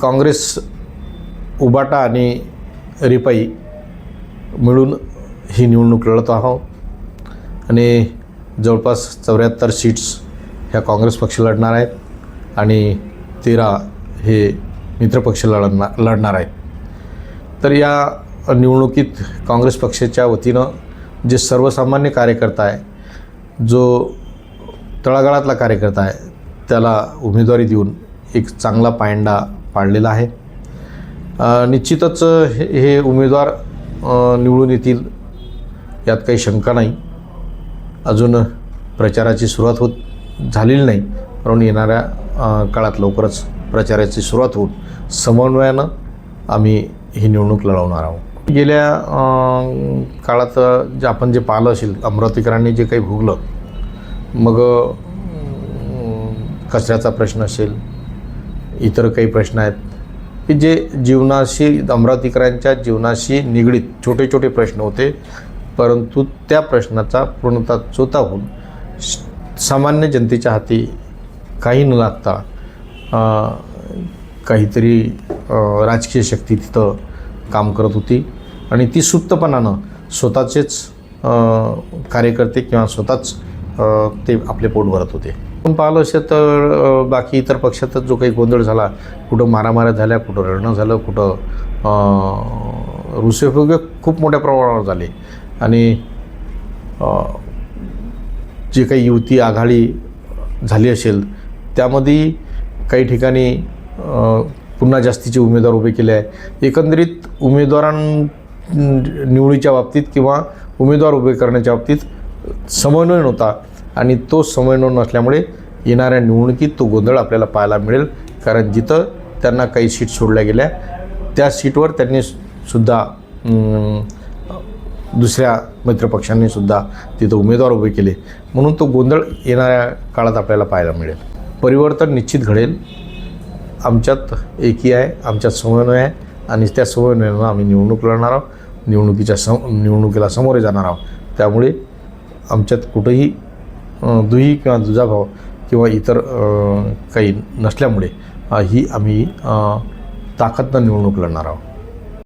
काँग्रेस, उबाटा आणि रिपाई मिळून ही निवडणूक लढत आहोत आणि जवळपास 74 सीट्स ह्या काँग्रेस पक्ष लढणार आहेत आणि 13 हे मित्रपक्ष लढणार आहेत. तर या निवडणुकीत काँग्रेस पक्षाच्या वतीनं जे सर्वसामान्य कार्यकर्ता आहे, जो तळागाळातला कार्यकर्ता आहे, त्याला उमेदवारी देऊन एक चांगला पायंडा पाडलेला आहे. निश्चितच हे उमेदवार निवडून येतील यात काही शंका नाही. अजून प्रचाराची सुरुवात झालेली नाही, परंतु येणाऱ्या काळात लवकरच प्रचाराची सुरुवात होऊन समन्वयानं आम्ही ही निवडणूक लढवणार आहोत. गेल्या काळात जे आपण जे पाहिलं असेल, अमरावतीकरांनी जे काही भोगलं, मग कचऱ्याचा प्रश्न असेल, इतर काही प्रश्न आहेत की जे जीवनाशी, अमरावतीकरांच्या जीवनाशी निगडीत छोटे छोटे प्रश्न होते, परंतु त्या प्रश्नाचा पूर्णतः चोता होऊन सामान्य जनतेच्या हाती काही न लागता काहीतरी राजकीय शक्ती तिथं काम करत होती आणि ती सुप्तपणानं स्वतःचेच कार्यकर्ते किंवा स्वतःच ते आपले पोट भरत होते. पण पाहिलं असेल तर बाकी इतर पक्षातच जो काही गोंधळ झाला, कुठं मारामाऱ्या झाल्या, कुठं रडणं झालं, कुठं रुसेफुगे खूप मोठ्या प्रमाणावर झाले आणि जे काही युती आघाडी झाली असेल त्यामध्ये काही ठिकाणी पुन्हा जास्तीचे उमेदवार उभे केले आहे. एकंदरीत निवडीच्या बाबतीत किंवा उमेदवार उभे करण्याच्या बाबतीत समन्वय नव्हता आणि तो समन्वय नसल्यामुळे येणाऱ्या निवडणुकीत तो गोंधळ आपल्याला पाहायला मिळेल. कारण जिथं त्यांना काही सीट सोडल्या गेल्या त्या सीटवर त्यांनी सुद्धा दुसऱ्या मित्रपक्षांनी सुद्धा तिथं उमेदवार उभे केले, म्हणून तो गोंधळ येणाऱ्या काळात आपल्याला पाहायला मिळेल. परिवर्तन निश्चित घडेल. आमच्यात एकी आहे, आमच्यात समन्वय आहे आणि त्या समन्वयानं आम्ही निवडणूक लढणार आहोत, निवडणुकीला सामोरे जाणार आहोत. त्यामुळे आमच्यात कुठंही दुही किंवा दुजाभाव किंवा इतर काही नसल्यामुळे ही आम्ही ताकदनं निवडणूक लढणार आहोत.